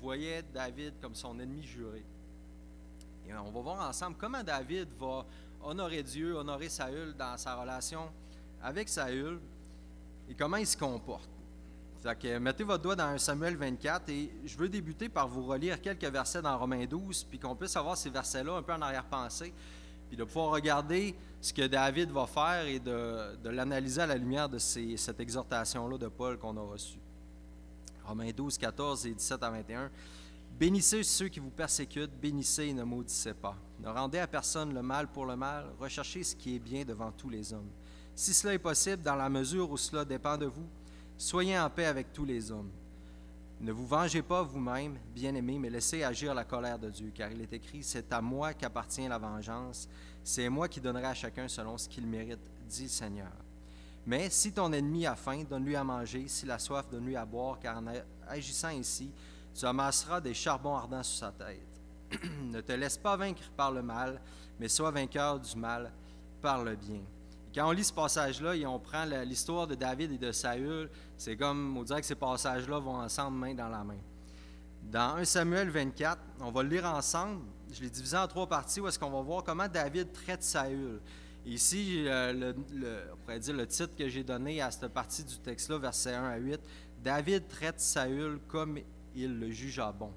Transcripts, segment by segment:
voyait David comme son ennemi juré. Et on va voir ensemble comment David va honorer Dieu, honorer Saül dans sa relation avec Saül et comment il se comporte. Fait que mettez votre doigt dans 1 Samuel 24 et je veux débuter par vous relire quelques versets dans Romains 12, puis qu'on puisse avoir ces versets-là un peu en arrière-pensée, puis de pouvoir regarder ce que David va faire et de l'analyser à la lumière de cette exhortation-là de Paul qu'on a reçue. Romains 12, 14 et 17 à 21. Bénissez ceux qui vous persécutent, bénissez et ne maudissez pas. Ne rendez à personne le mal pour le mal, recherchez ce qui est bien devant tous les hommes. Si cela est possible, dans la mesure où cela dépend de vous, soyez en paix avec tous les hommes. Ne vous vengez pas vous-même, bien-aimés, mais laissez agir la colère de Dieu, car il est écrit, c'est à moi qu'appartient la vengeance, c'est moi qui donnerai à chacun selon ce qu'il mérite, dit le Seigneur. Mais si ton ennemi a faim, donne-lui à manger, s'il a soif, donne-lui à boire, car en agissant ainsi, tu amasseras des charbons ardents sur sa tête. Ne te laisse pas vaincre par le mal, mais sois vainqueur du mal par le bien. Et quand on lit ce passage-là et on prend l'histoire de David et de Saül, c'est comme, on dirait que ces passages-là vont ensemble, main dans la main. Dans 1 Samuel 24, on va le lire ensemble. Je l'ai divisé en 3 parties où est-ce qu'on va voir comment David traite Saül. Et ici, on pourrait dire le titre que j'ai donné à cette partie du texte-là, versets 1 à 8, David traite Saül comme il le jugea bon.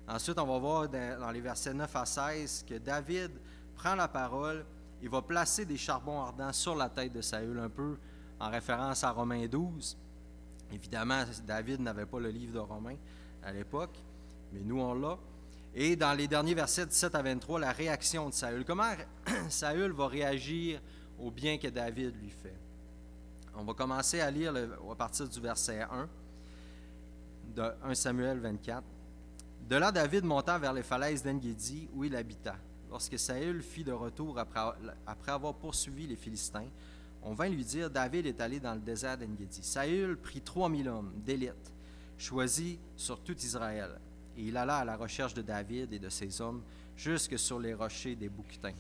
Ensuite, on va voir dans les versets 9 à 16 que David prend la parole et va placer des charbons ardents sur la tête de Saül, un peu en référence à Romains 12. Évidemment, David n'avait pas le livre de Romains à l'époque, mais nous, on l'a. Et dans les derniers versets 17 à 23, la réaction de Saül. Comment Saül va réagir au bien que David lui fait? On va commencer à lire à partir du verset 1 de 1 Samuel 24. De là, David monta vers les falaises d'En-Guédi, où il habita. Lorsque Saül fit de retour après avoir poursuivi les Philistins, on vint lui dire, David est allé dans le désert d'En-Guédi. Saül prit 3000 hommes d'élite, choisis sur tout Israël, et il alla à la recherche de David et de ses hommes jusque sur les rochers des Bouquetins.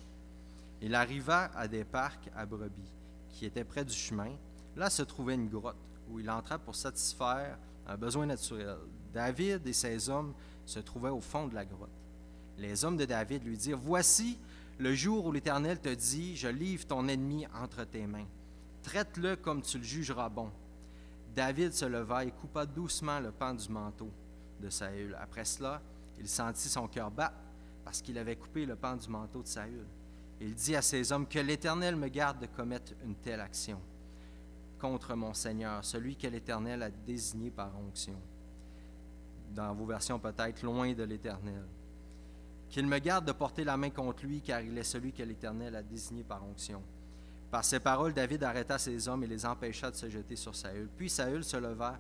Il arriva à des parcs à brebis, qui étaient près du chemin. Là se trouvait une grotte, où il entra pour satisfaire un besoin naturel. David et ses hommes se trouvaient au fond de la grotte. Les hommes de David lui dirent, « Voici le jour où l'Éternel te dit, je livre ton ennemi entre tes mains. Traite-le comme tu le jugeras bon. » David se leva et coupa doucement le pan du manteau de Saül. Après cela, il sentit son cœur battre parce qu'il avait coupé le pan du manteau de Saül. Il dit à ses hommes, « Que l'Éternel me garde de commettre une telle action contre mon Seigneur, celui que l'Éternel a désigné par onction. » Dans vos versions peut-être, « loin de l'Éternel. » Qu'il me garde de porter la main contre lui, car il est celui que l'Éternel a désigné par onction. Par ces paroles, David arrêta ses hommes et les empêcha de se jeter sur Saül. Puis Saül se leva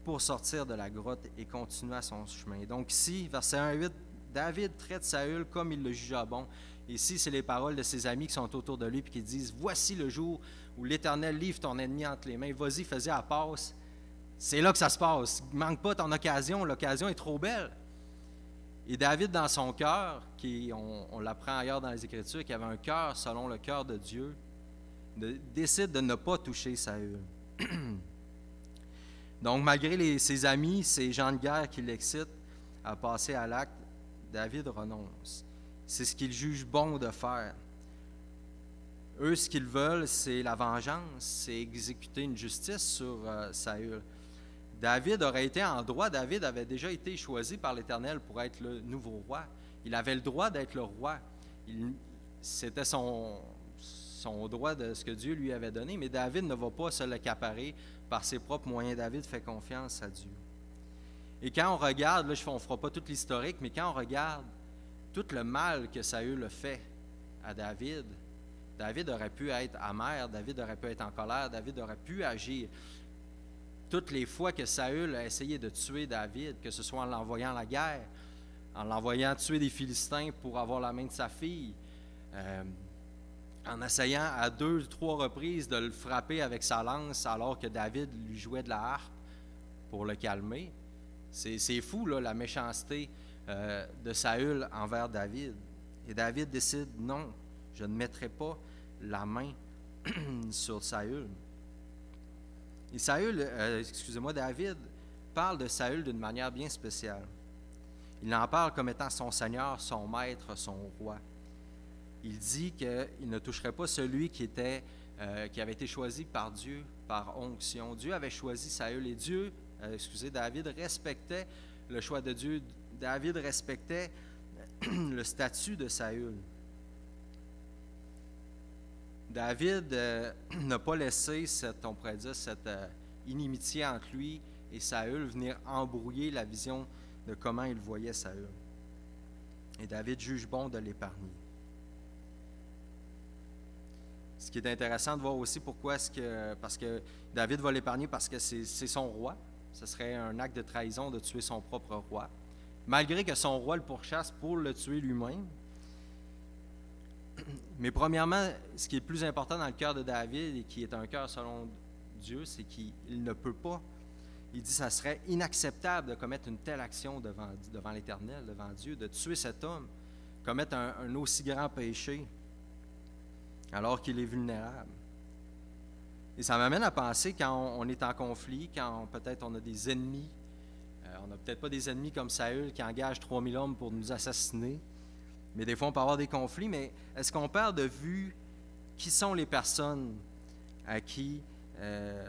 pour sortir de la grotte et continua son chemin. Donc ici, verset 1 à 8, David traite Saül comme il le jugea bon. Ici, c'est les paroles de ses amis qui sont autour de lui et qui disent, « Voici le jour où l'Éternel livre ton ennemi entre les mains. Vas-y, fais-y à la passe. » C'est là que ça se passe. Ne manque pas ton occasion. L'occasion est trop belle. Et David, dans son cœur, on l'apprend ailleurs dans les Écritures, qui avait un cœur selon le cœur de Dieu, décide de ne pas toucher Saül. Donc, malgré ses amis, ces gens de guerre qui l'excitent à passer à l'acte, David renonce. C'est ce qu'il juge bon de faire. Eux, ce qu'ils veulent, c'est la vengeance, c'est exécuter une justice sur Saül. David aurait été en droit. David avait déjà été choisi par l'Éternel pour être le nouveau roi. Il avait le droit d'être le roi. C'était son droit de ce que Dieu lui avait donné, mais David ne va pas se l'accaparer par ses propres moyens. David fait confiance à Dieu. Et quand on regarde, là, on ne fera pas tout l'historique, mais quand on regarde tout le mal que Saül a fait à David, David aurait pu être amer, David aurait pu être en colère, David aurait pu agir. Toutes les fois que Saül a essayé de tuer David, que ce soit en l'envoyant à la guerre, en l'envoyant tuer des Philistins pour avoir la main de sa fille, en essayant à 2 ou 3 reprises de le frapper avec sa lance alors que David lui jouait de la harpe pour le calmer. C'est fou, là, la méchanceté de Saül envers David. Et David décide, non, je ne mettrai pas la main sur Saül. Et David parle de Saül d'une manière bien spéciale. Il en parle comme étant son Seigneur, son Maître, son Roi. Il dit qu'il ne toucherait pas celui qui avait été choisi par Dieu, par onction. Dieu avait choisi Saül et David respectait le choix de Dieu. David respectait le statut de Saül. David n'a pas laissé cette inimitié entre lui et Saül venir embrouiller la vision de comment il voyait Saül. Et David juge bon de l'épargner. Ce qui est intéressant de voir aussi parce que David va l'épargner parce que c'est son roi. Ce serait un acte de trahison de tuer son propre roi, malgré que son roi le pourchasse pour le tuer lui-même. Mais premièrement, ce qui est le plus important dans le cœur de David et qui est un cœur selon Dieu, c'est qu'il ne peut pas. Il dit que ça serait inacceptable de commettre une telle action devant l'Éternel, devant Dieu, de tuer cet homme, commettre un aussi grand péché alors qu'il est vulnérable. Et ça m'amène à penser quand on est en conflit, quand peut-être on a des ennemis, on n'a peut-être pas des ennemis comme Saül qui engage 3000 hommes pour nous assassiner, mais des fois on peut avoir des conflits, mais est-ce qu'on perd de vue qui sont les personnes à qui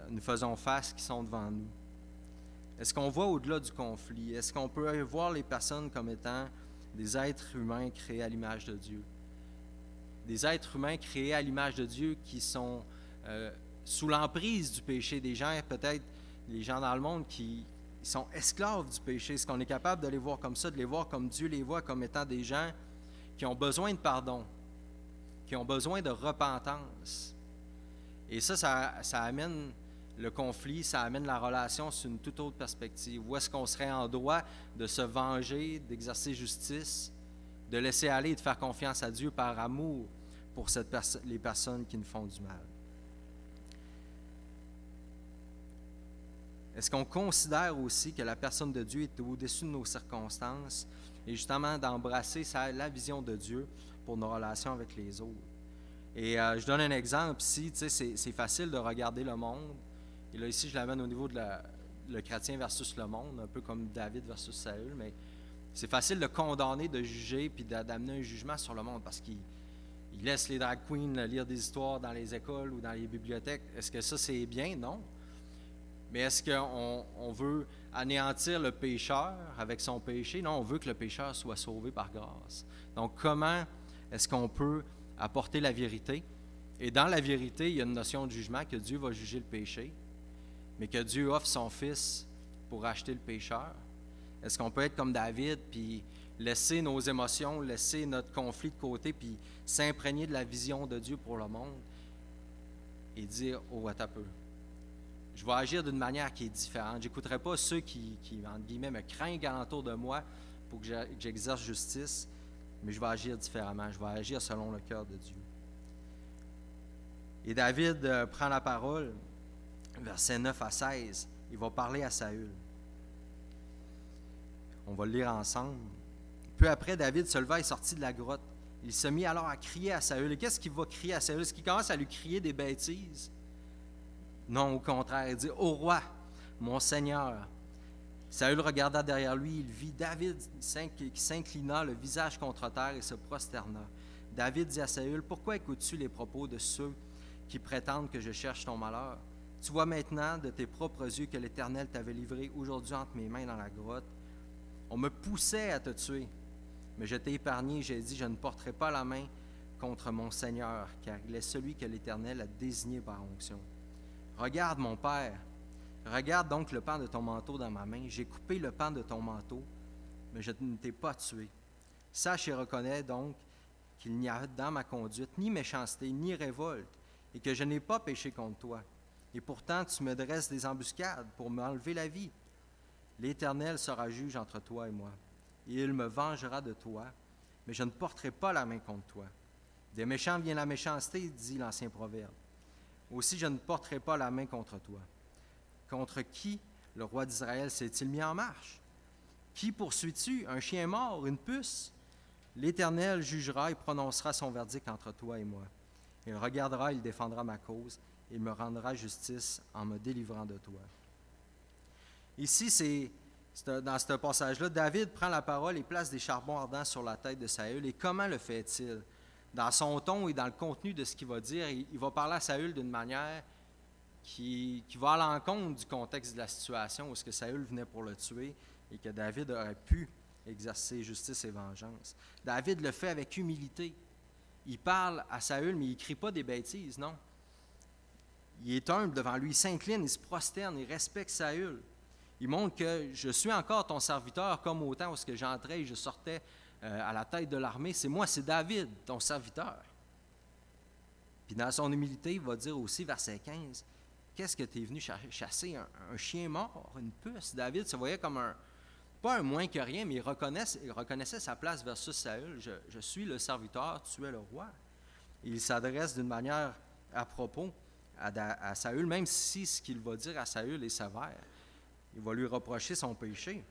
nous faisons face, qui sont devant nous? Est-ce qu'on voit au-delà du conflit? Est-ce qu'on peut voir les personnes comme étant des êtres humains créés à l'image de Dieu? Des êtres humains créés à l'image de Dieu qui sont sous l'emprise du péché. Des gens, peut-être les gens dans le monde qui sont esclaves du péché. Est-ce qu'on est capable de les voir comme ça, de les voir comme Dieu les voit, comme étant des gens qui ont besoin de pardon, qui ont besoin de repentance? Et ça amène le conflit, ça amène la relation sur une toute autre perspective. Où est-ce qu'on serait en droit de se venger, d'exercer justice, de laisser aller et de faire confiance à Dieu par amour pour les personnes qui nous font du mal? Est-ce qu'on considère aussi que la personne de Dieu est au-dessus de nos circonstances et justement d'embrasser la vision de Dieu pour nos relations avec les autres? Et je donne un exemple ici, tu sais, c'est facile de regarder le monde. Et là, ici, je l'amène au niveau de le chrétien versus le monde, un peu comme David versus Saül, mais c'est facile de condamner, de juger, puis d'amener un jugement sur le monde parce qu'il laisse les drag queens lire des histoires dans les écoles ou dans les bibliothèques. Est-ce que ça, c'est bien? Non. Mais est-ce qu'on veut anéantir le pécheur avec son péché? Non, on veut que le pécheur soit sauvé par grâce. Donc, comment est-ce qu'on peut apporter la vérité? Et dans la vérité, il y a une notion de jugement, que Dieu va juger le péché, mais que Dieu offre son Fils pour racheter le pécheur. Est-ce qu'on peut être comme David, puis laisser nos émotions, laisser notre conflit de côté, puis s'imprégner de la vision de Dieu pour le monde et dire « Oh, attends un peu. Je vais agir d'une manière qui est différente. Je n'écouterai pas ceux qui, entre guillemets, me craignent alentour de moi pour que j'exerce justice, mais je vais agir différemment. Je vais agir selon le cœur de Dieu. » Et David prend la parole, versets 9 à 16. Il va parler à Saül. On va le lire ensemble. Peu après, David se leva et sortit de la grotte. Il se mit alors à crier à Saül. Et qu'est-ce qu'il va crier à Saül? Est-ce qu'il commence à lui crier des bêtises? Non, au contraire, il dit « Ô roi, mon Seigneur ». Saül regarda derrière lui, il vit David qui s'inclina le visage contre terre et se prosterna. David dit à Saül « Pourquoi écoutes-tu les propos de ceux qui prétendent que je cherche ton malheur? Tu vois maintenant de tes propres yeux que l'Éternel t'avait livré aujourd'hui entre mes mains dans la grotte. On me poussait à te tuer, mais je t'ai épargné. J'ai dit, je ne porterai pas la main contre mon Seigneur, car il est celui que l'Éternel a désigné par onction. Regarde, mon Père, regarde donc le pan de ton manteau dans ma main. J'ai coupé le pan de ton manteau, mais je ne t'ai pas tué. Sache et reconnais donc qu'il n'y a dans ma conduite ni méchanceté, ni révolte, et que je n'ai pas péché contre toi. Et pourtant, tu me dresses des embuscades pour m'enlever la vie. L'Éternel sera juge entre toi et moi, et il me vengera de toi, mais je ne porterai pas la main contre toi. Des méchants vient la méchanceté, dit l'ancien proverbe. Aussi, je ne porterai pas la main contre toi. Contre qui le roi d'Israël s'est-il mis en marche? Qui poursuis-tu? Un chien mort, une puce? L'Éternel jugera et prononcera son verdict entre toi et moi. Il regardera, il défendra ma cause, il me rendra justice en me délivrant de toi. Ici, Dans ce passage-là, David prend la parole et place des charbons ardents sur la tête de Saül. Et comment le fait-il? Dans son ton et dans le contenu de ce qu'il va dire, il va parler à Saül d'une manière qui va à l'encontre du contexte de la situation où ce que Saül venait pour le tuer et que David aurait pu exercer justice et vengeance. David le fait avec humilité. Il parle à Saül, mais il ne crie pas des bêtises, non. Il est humble devant lui, il s'incline, il se prosterne, il respecte Saül. Il montre que je suis encore ton serviteur comme au temps où j'entrais et je sortais à la tête de l'armée. C'est moi, c'est David, ton serviteur. Puis dans son humilité, il va dire aussi, verset 15, qu'est-ce que tu es venu chasser? Un chien mort, une puce. David se voyait comme pas un moins que rien, mais il reconnaissait sa place versus Saül. Je suis le serviteur, tu es le roi. Et il s'adresse d'une manière à propos à Saül, même si ce qu'il va dire à Saül est sévère. Il va lui reprocher son péché.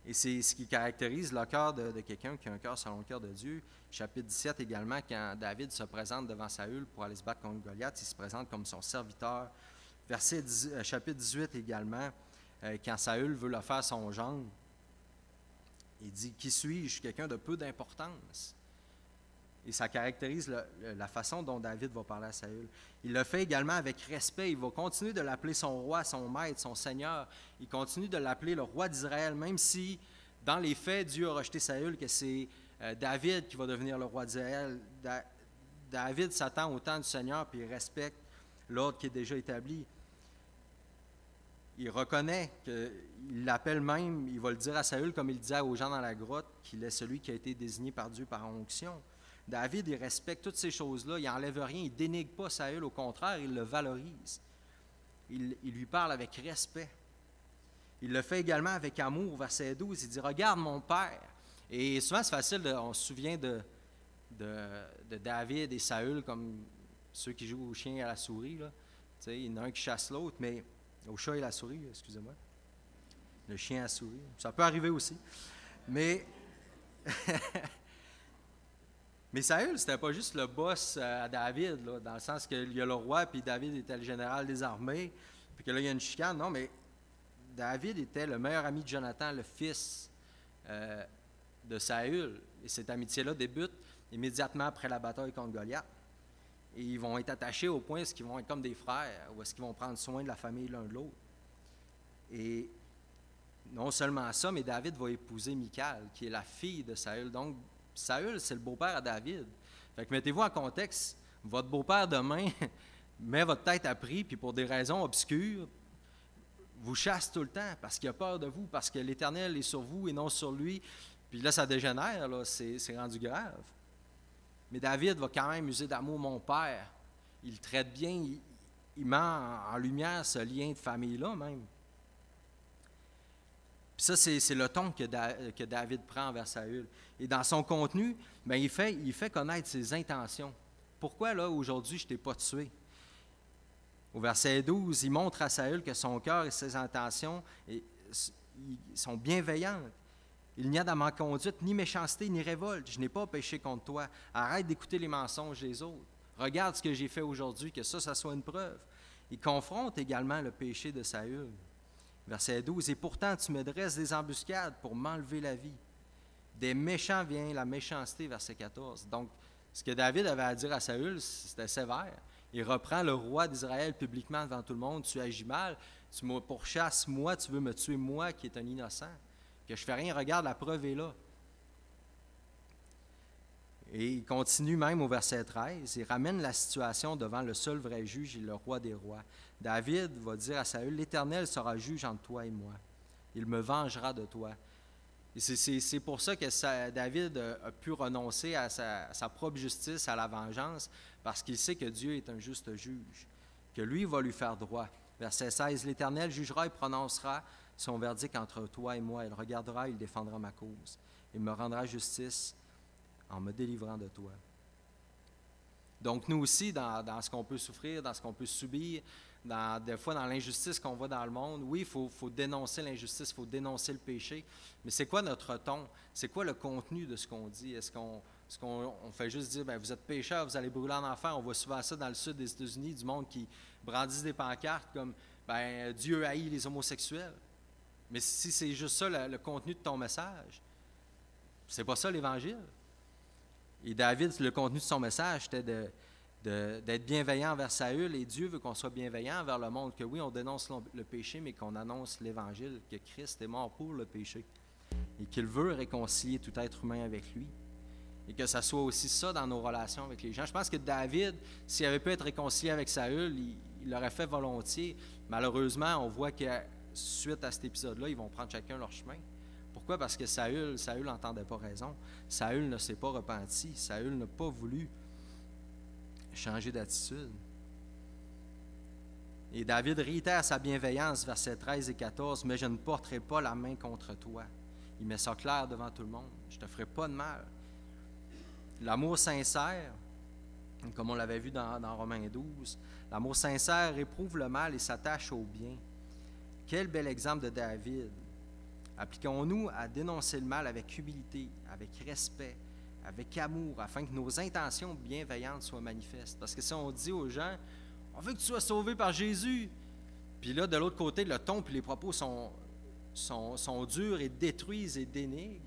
Et c'est ce qui caractérise le cœur de quelqu'un qui a un cœur selon le cœur de Dieu. Chapitre 17 également, quand David se présente devant Saül pour aller se battre contre Goliath, il se présente comme son serviteur. Chapitre 18 également, quand Saül veut le faire son gendre, il dit « Qui suis-je? Quelqu'un de peu d'importance. » Et ça caractérise la façon dont David va parler à Saül. Il le fait également avec respect. Il va continuer de l'appeler son roi, son maître, son seigneur. Il continue de l'appeler le roi d'Israël, même si, dans les faits, Dieu a rejeté Saül, que c'est David qui va devenir le roi d'Israël. David s'attend au temps du Seigneur, puis il respecte l'ordre qui est déjà établi. Il reconnaît qu'il l'appelle même, il va le dire à Saül, comme il disait aux gens dans la grotte, qu'il est celui qui a été désigné par Dieu par onction. David, il respecte toutes ces choses-là, il n'enlève rien, il ne dénigre pas Saül, au contraire, il le valorise. Il lui parle avec respect. Il le fait également avec amour, verset 12, il dit « Regarde mon père ». Et souvent, c'est facile, on se souvient de David et Saül comme ceux qui jouent au chien et à la souris. Là. Il y en a un qui chasse l'autre, mais au chat et la souris, excusez-moi. Le chien à la souris, ça peut arriver aussi. Mais... Mais Saül, c'était pas juste le boss à David, là, dans le sens qu'il y a le roi, puis David était le général des armées, puis que là, il y a une chicane. Non, mais David était le meilleur ami de Jonathan, le fils de Saül. Et cette amitié-là débute immédiatement après la bataille contre Goliath. Et ils vont être attachés au point où ils vont être comme des frères, où est-ce qu'ils vont prendre soin de la famille l'un de l'autre. Et non seulement ça, mais David va épouser Michal, qui est la fille de Saül. Donc, Saül, c'est le beau-père à David. Fait que mettez-vous en contexte, votre beau-père demain met votre tête à prix, puis pour des raisons obscures, vous chasse tout le temps parce qu'il a peur de vous, parce que l'Éternel est sur vous et non sur lui. Puis là, ça dégénère, là, c'est rendu grave. Mais David va quand même user d'amour, mon père. Il le traite bien, il met en lumière ce lien de famille-là même. Puis ça, c'est le ton que David prend envers Saül. Et dans son contenu, bien, il fait connaître ses intentions. Pourquoi, là, aujourd'hui, je ne t'ai pas tué? Au verset 12, il montre à Saül que son cœur et ses intentions sont bienveillantes. Il n'y a dans ma conduite ni méchanceté ni révolte. Je n'ai pas péché contre toi. Arrête d'écouter les mensonges des autres. Regarde ce que j'ai fait aujourd'hui, que ça soit une preuve. Il confronte également le péché de Saül. Verset 12, « Et pourtant tu me dresses des embuscades pour m'enlever la vie. Des méchants vient la méchanceté. » Verset 14. Donc, ce que David avait à dire à Saül, c'était sévère. Il reprend le roi d'Israël publiquement devant tout le monde. « Tu agis mal, tu me pourchasses, moi, tu veux me tuer, moi qui est un innocent. Que je fais rien, regarde, la preuve est là. » Et il continue même au verset 13, il ramène la situation devant le seul vrai juge et le roi des rois. David va dire à Saül, « L'Éternel sera juge entre toi et moi. Il me vengera de toi. » Et c'est pour ça que David a pu renoncer à sa propre justice, à la vengeance, parce qu'il sait que Dieu est un juste juge, que lui va lui faire droit. Verset 16, « L'Éternel jugera et prononcera son verdict entre toi et moi. Il regardera, il défendra ma cause. Il me rendra justice en me délivrant de toi. » Donc, nous aussi, dans ce qu'on peut souffrir, dans ce qu'on peut subir, des fois dans l'injustice qu'on voit dans le monde, oui, il faut dénoncer l'injustice, il faut dénoncer le péché, mais c'est quoi notre ton? C'est quoi le contenu de ce qu'on dit? Est-ce qu'on fait juste dire, bien, vous êtes pécheurs, vous allez brûler en enfer? On voit souvent ça dans le sud des États-Unis, du monde qui brandissent des pancartes comme, bien, Dieu haït les homosexuels. Mais si c'est juste ça le contenu de ton message, c'est pas ça l'Évangile. Et David, le contenu de son message, c'était d'être bienveillant envers Saül, et Dieu veut qu'on soit bienveillant envers le monde, que oui, on dénonce le péché, mais qu'on annonce l'Évangile, que Christ est mort pour le péché, et qu'il veut réconcilier tout être humain avec lui. Et que ça soit aussi ça dans nos relations avec les gens. Je pense que David, s'il avait pu être réconcilié avec Saül, il l'aurait fait volontiers. Malheureusement, on voit que suite à cet épisode-là, ils vont prendre chacun leur chemin. Pourquoi? Parce que Saül n'entendait pas raison. Saül ne s'est pas repenti. Saül n'a pas voulu changer d'attitude. Et David réitère sa bienveillance, versets 13 et 14, « Mais je ne porterai pas la main contre toi. » Il met ça clair devant tout le monde. « Je ne te ferai pas de mal. » L'amour sincère, comme on l'avait vu dans Romains 12, l'amour sincère éprouve le mal et s'attache au bien. Quel bel exemple de David. Appliquons-nous à dénoncer le mal avec humilité, avec respect, avec amour, afin que nos intentions bienveillantes soient manifestes. Parce que si on dit aux gens, on veut que tu sois sauvé par Jésus, puis là, de l'autre côté, le ton et les propos sont durs et détruisent et dénigrent,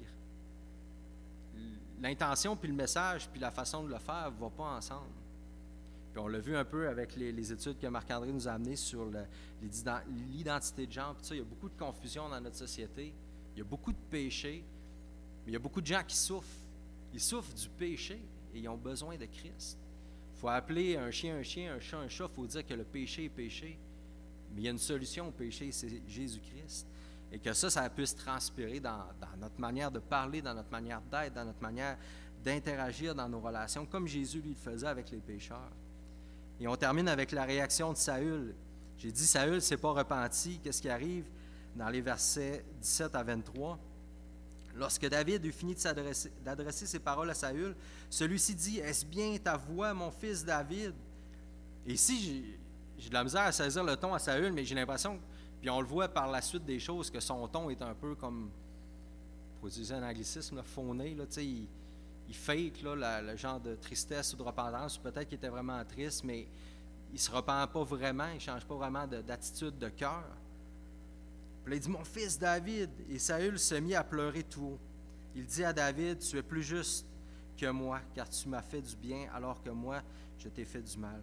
l'intention puis le message puis la façon de le faire ne vont pas ensemble. Puis on l'a vu un peu avec les études que Marc-André nous a amenées sur l'identité de genre. Puis ça, il y a beaucoup de confusion dans notre société. Il y a beaucoup de péchés. Mais il y a beaucoup de gens qui souffrent. Ils souffrent du péché et ils ont besoin de Christ. Il faut appeler un chien, un chat, un chat. Il faut dire que le péché est péché. Mais il y a une solution au péché, c'est Jésus-Christ. Et que ça puisse transpirer dans notre manière de parler, dans notre manière d'être, dans notre manière d'interagir dans nos relations, comme Jésus, lui, le faisait avec les pécheurs. Et on termine avec la réaction de Saül. J'ai dit, Saül ne s'est pas repenti. Qu'est-ce qui arrive dans les versets 17 à 23? Lorsque David eut fini d'adresser ses paroles à Saül, celui-ci dit, « Est-ce bien ta voix, mon fils David? » Et ici, j'ai de la misère à saisir le ton à Saül, mais j'ai l'impression, puis on le voit par la suite des choses, que son ton est un peu comme, pour utiliser un anglicisme, là, phoné, là, il fake là, le genre de tristesse ou de repentance, peut-être qu'il était vraiment triste, mais il ne se repent pas vraiment, il ne change pas vraiment d'attitude de cœur. Puis là, il dit, « Mon fils David », et Saül se mit à pleurer tout haut. Il dit à David, « Tu es plus juste que moi, car tu m'as fait du bien, alors que moi, je t'ai fait du mal. »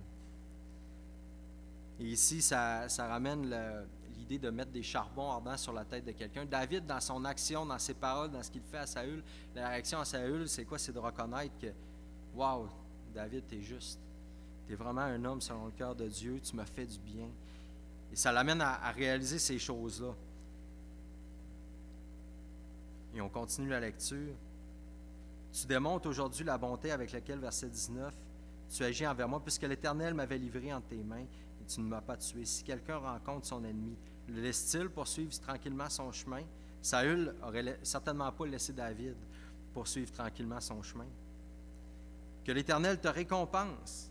Et ici, ça ramène l'idée de mettre des charbons ardents sur la tête de quelqu'un. David, dans son action, dans ses paroles, dans ce qu'il fait à Saül, la réaction à Saül, c'est quoi? C'est de reconnaître que, « Wow, David, tu es juste. Tu es vraiment un homme selon le cœur de Dieu, tu m'as fait du bien. » Et ça l'amène à réaliser ces choses-là. Et on continue la lecture. « Tu démontres aujourd'hui la bonté avec laquelle, verset 19, tu agis envers moi, puisque l'Éternel m'avait livré entre tes mains, et tu ne m'as pas tué. Si quelqu'un rencontre son ennemi, le laisse-t-il poursuivre tranquillement son chemin? » Saül n'aurait certainement pas laissé David poursuivre tranquillement son chemin. « Que l'Éternel te récompense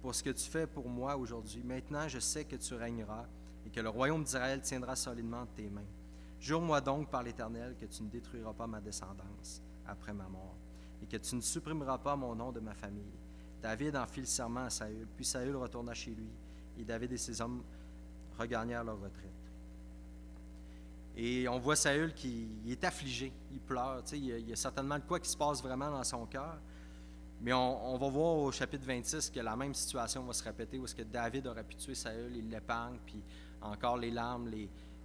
pour ce que tu fais pour moi aujourd'hui. Maintenant, je sais que tu régneras et que le royaume d'Israël tiendra solidement de tes mains. Jure-moi donc par l'Éternel que tu ne détruiras pas ma descendance après ma mort et que tu ne supprimeras pas mon nom de ma famille. » David en fit le serment à Saül, puis Saül retourna chez lui, et David et ses hommes regagnèrent leur retraite. Et on voit Saül qui est affligé, il pleure, il y a certainement de quoi qui se passe vraiment dans son cœur, mais on va voir au chapitre 26 que la même situation va se répéter, où est-ce que David aurait pu tuer Saül, il l'épargne, puis encore les larmes,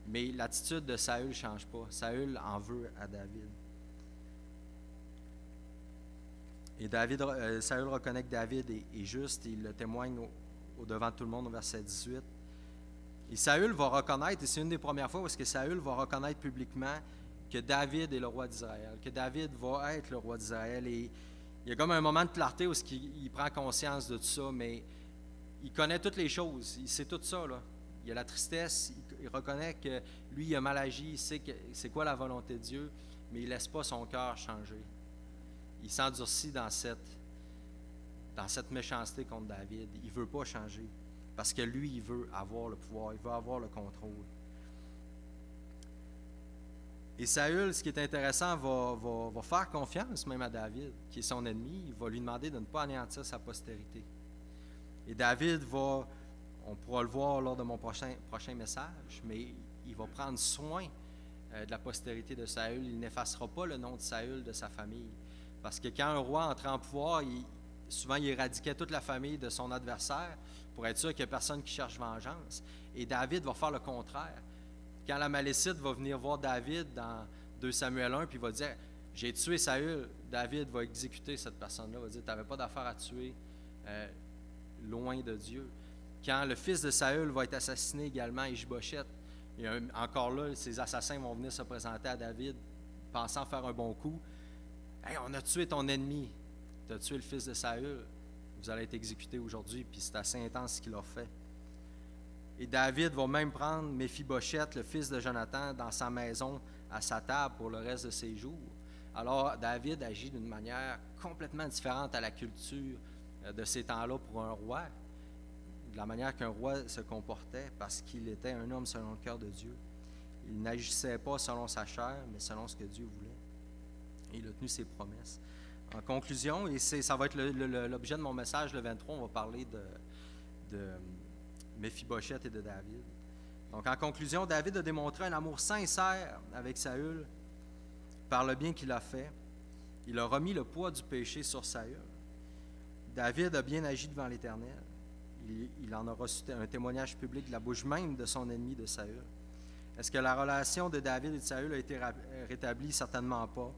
mais l'attitude de Saül ne change pas. Saül en veut à David. Et Saül reconnaît que David est juste et il le témoigne au devant de tout le monde au verset 18. Et Saül va reconnaître, et c'est une des premières fois où est-ce que Saül va reconnaître publiquement que David est le roi d'Israël, que David va être le roi d'Israël. Et il y a comme un moment de clarté où il prend conscience de tout ça, mais il connaît toutes les choses, il sait tout ça, là. Il y a la tristesse, il reconnaît que lui, il a mal agi, il sait que c'est quoi la volonté de Dieu, mais il ne laisse pas son cœur changer. Il s'endurcit dans cette méchanceté contre David. Il ne veut pas changer parce que lui, il veut avoir le pouvoir, il veut avoir le contrôle. Et Saül, ce qui est intéressant, va faire confiance même à David, qui est son ennemi. Il va lui demander de ne pas anéantir sa postérité. Et David on pourra le voir lors de mon prochain message, mais il va prendre soin de la postérité de Saül. Il n'effacera pas le nom de Saül de sa famille. Parce que quand un roi entrait en pouvoir, souvent il éradiquait toute la famille de son adversaire pour être sûr qu'il n'y a personne qui cherche vengeance. Et David va faire le contraire. Quand l'Amalécite va venir voir David dans 2 Samuel 1, puis il va dire « J'ai tué Saül », David va exécuter cette personne-là, va dire « Tu n'avais pas d'affaire à tuer loin de Dieu ». Quand le fils de Saül va être assassiné également, Ish-Bosheth, encore là, ces assassins vont venir se présenter à David, pensant faire un bon coup. « Hey, on a tué ton ennemi, tu as tué le fils de Saül, vous allez être exécuté aujourd'hui », puis c'est assez intense ce qu'il a fait. Et David va même prendre Méphibosheth, le fils de Jonathan, dans sa maison, à sa table pour le reste de ses jours. Alors, David agit d'une manière complètement différente à la culture de ces temps-là pour un roi, de la manière qu'un roi se comportait, parce qu'il était un homme selon le cœur de Dieu. Il n'agissait pas selon sa chair, mais selon ce que Dieu voulait. Et il a tenu ses promesses. En conclusion, et ça va être l'objet de mon message, le 23, on va parler de Méphibosheth et de David. Donc, en conclusion, David a démontré un amour sincère avec Saül par le bien qu'il a fait. Il a remis le poids du péché sur Saül. David a bien agi devant l'Éternel. Il en a reçu un témoignage public de la bouche même de son ennemi, de Saül. Est-ce que la relation de David et de Saül a été rétablie? Certainement pas.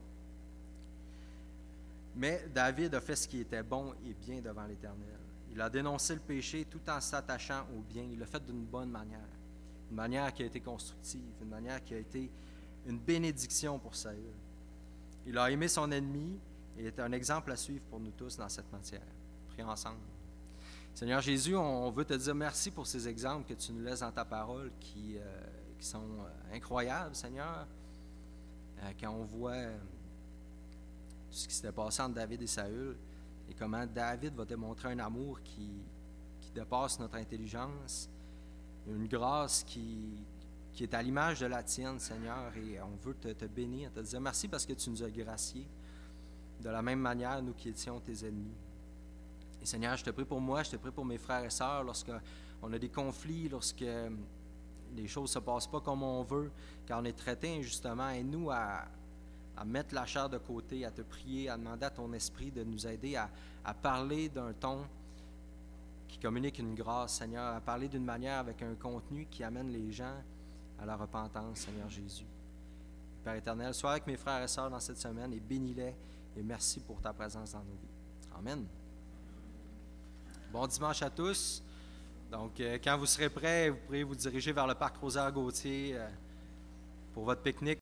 Mais David a fait ce qui était bon et bien devant l'Éternel. Il a dénoncé le péché tout en s'attachant au bien. Il l'a fait d'une bonne manière. Une manière qui a été constructive, une manière qui a été une bénédiction pour Saül. Il a aimé son ennemi et est un exemple à suivre pour nous tous dans cette matière. Prions ensemble. Seigneur Jésus, on veut te dire merci pour ces exemples que tu nous laisses dans ta parole qui sont incroyables, Seigneur. Quand on voit tout ce qui s'était passé entre David et Saül, et comment David va démontrer un amour qui dépasse notre intelligence, une grâce qui est à l'image de la tienne, Seigneur, et on veut te bénir, te dire merci parce que tu nous as graciés de la même manière, nous qui étions tes ennemis. Et Seigneur, je te prie pour moi, je te prie pour mes frères et sœurs, lorsqu'on a des conflits, lorsque les choses ne se passent pas comme on veut, quand on est traité injustement, aide-nous à mettre la chair de côté, à te prier, à demander à ton esprit de nous aider à parler d'un ton qui communique une grâce, Seigneur, à parler d'une manière avec un contenu qui amène les gens à la repentance, Seigneur Jésus. Père éternel, sois avec mes frères et sœurs dans cette semaine et bénis-les et merci pour ta présence dans nos vies. Amen. Bon dimanche à tous. Donc, quand vous serez prêts, vous pourrez vous diriger vers le parc Rosaire-Gauthier pour votre pique-nique.